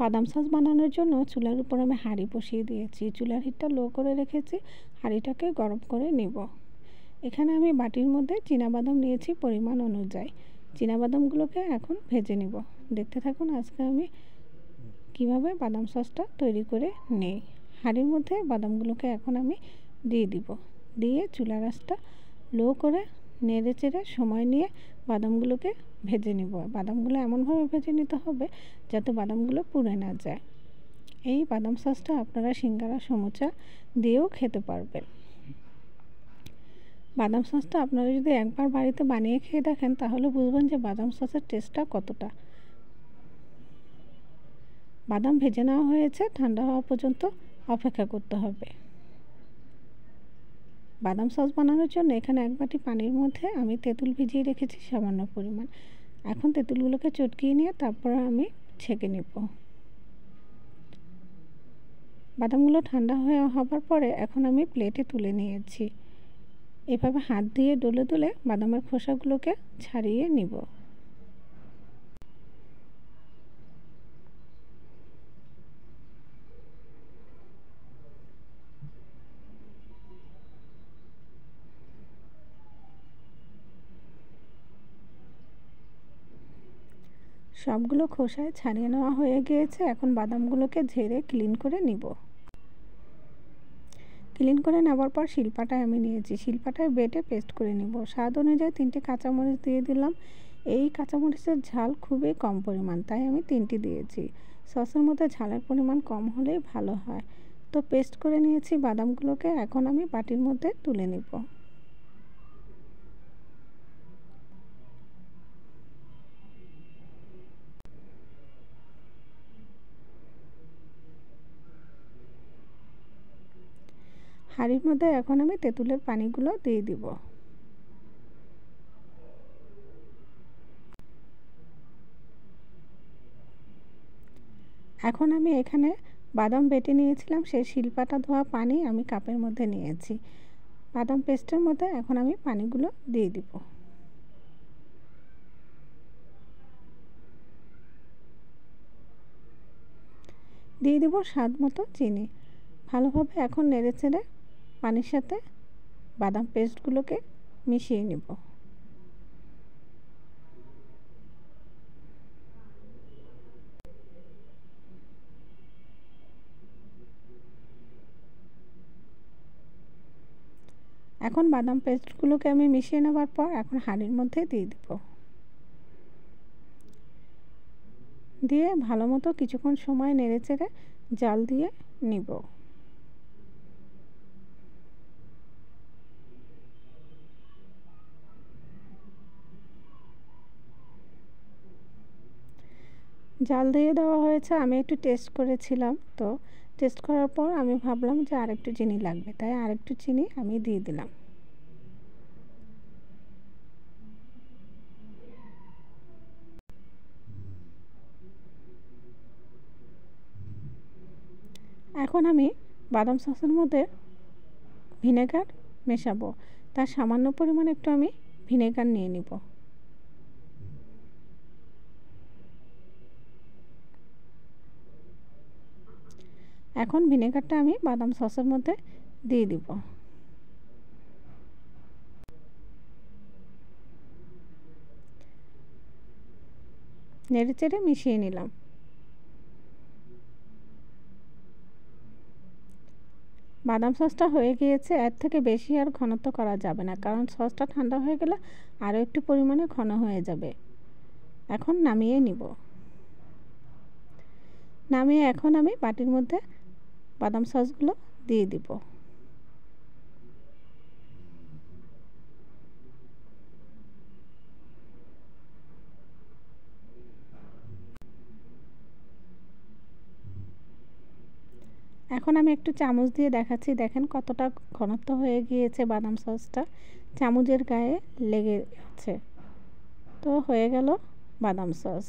বাদাম সস বানানোর জন্য চুলার উপর আমি হাঁড়ি বসিয়ে দিয়েছি। চুলার হিটটা লো করে রেখেছি। হাঁড়িটাকে গরম করে নিব। এখানে আমি বাটির মধ্যে চীনাবাদাম নিয়েছি পরিমাণ অনুযায়ী। চীনাবাদামগুলোকে এখন ভেজে নিব। দেখতে থাকুন আজকে আমি কিভাবে বাদাম সসটা তৈরি করে নেই। হাঁড়ির মধ্যে বাদামগুলোকে এখন আমি দিয়ে দিব। দিয়ে চুলার আঁচটা লো করে নেড়ে চেড়ে সময় নিয়ে বাদামগুলোকে ভেজে নিব। বাদামগুলো এমনভাবে ভেজে নিতে হবে যাতে বাদামগুলো পুড়ে না যায়। এই বাদাম সসটা আপনারা সিঙ্গারা সমুচা দিয়েও খেতে পারবেন। বাদাম সসটা আপনারা যদি একবার বাড়িতে বানিয়ে খেয়ে দেখেন তাহলে বুঝবেন যে বাদাম সসের টেস্টটা কতটা। বাদাম ভেজে নেওয়া হয়েছে, ঠান্ডা হওয়া পর্যন্ত অপেক্ষা করতে হবে। বাদাম সস বানানোর জন্য এখানে এক বাটি পানির মধ্যে আমি তেঁতুল ভিজিয়ে রেখেছি সামান্য পরিমাণ। এখন তেঁতুলগুলোকে চটকিয়ে নিয়ে তারপর আমি ছেঁকে নেব। বাদামগুলো ঠান্ডা হবার পরে এখন আমি প্লেটে তুলে নিয়েছি। এভাবে হাত দিয়ে ডলে ডলে বাদামের খোসাগুলোকে ছাড়িয়ে নিব। সবগুলো খোসায় ছাড়িয়ে নেওয়া হয়ে গিয়েছে। এখন বাদামগুলোকে ঝেড়ে ক্লিন করে নিব। ক্লিন করে নেওয়ার পর শিলপাটায় আমি নিয়েছি। শিলপাটায় বেটে পেস্ট করে নিব। স্বাদ অনুযায়ী 3টি কাঁচামরিচ দিয়ে দিলাম। এই কাঁচামরিচের ঝাল খুবই কম পরিমাণ, তাই আমি 3টি দিয়েছি। সসের মধ্যে ঝালের পরিমাণ কম হলেই ভালো হয়। তো পেস্ট করে নিয়েছি বাদামগুলোকে। এখন আমি বাটির মধ্যে তুলে নিব। হাঁড়ির মধ্যে এখন আমি তেঁতুলের পানিগুলো দিয়ে দিব। এখন আমি এখানে বাদাম বেটে নিয়েছিলাম সেই শিলপাটা ধোয়া পানি আমি কাপের মধ্যে নিয়েছি। বাদাম পেস্টের মধ্যে এখন আমি পানিগুলো দিয়ে দিব। দিয়ে দিব স্বাদ মতো চিনি। ভালোভাবে এখন নেড়েচেড়ে পানির সাথে বাদাম পেস্টগুলোকে মিশিয়ে নেব। এখন বাদাম পেস্টগুলোকে আমি মিশিয়ে নেওয়ার পর এখন হাঁড়ির মধ্যে দিয়ে দিব। দিয়ে ভালো মতো কিছুক্ষণ সময় নেড়েচেড়ে জাল দিয়ে নিব। জাল দিয়ে দেওয়া হয়েছে। আমি একটু টেস্ট করেছিলাম, তো টেস্ট করার পর আমি ভাবলাম যে আরেকটু চিনি লাগবে, তাই আরেকটু চিনি আমি দিয়ে দিলাম। এখন আমি বাদাম সসের মধ্যে ভিনেগার মেশাবো। তার সামান্য পরিমাণ একটু আমি ভিনেগার নিয়ে নিব। এখন ভিনেগারটা আমি বাদাম সসের মধ্যে দিয়ে দিব। নেড়েচেড়ে মিশিয়ে নিলাম। বাদাম সসটা হয়ে গিয়েছে। এর থেকে বেশি আর ঘনত্ব করা যাবে না, কারণ সসটা ঠান্ডা হয়ে গেলে আরও একটু পরিমাণে ঘন হয়ে যাবে। এখন নামিয়ে নিব। নামিয়ে এখন আমি বাটির মধ্যে বাদাম সসগুলো দিয়ে দিব। এখন আমি একটু চামচ দিয়ে দেখাচ্ছি, দেখেন কতটা ঘনত্ব হয়ে গিয়েছে বাদাম সসটা, চামচের গায়ে লেগে আছে। তো হয়ে গেল বাদাম সস।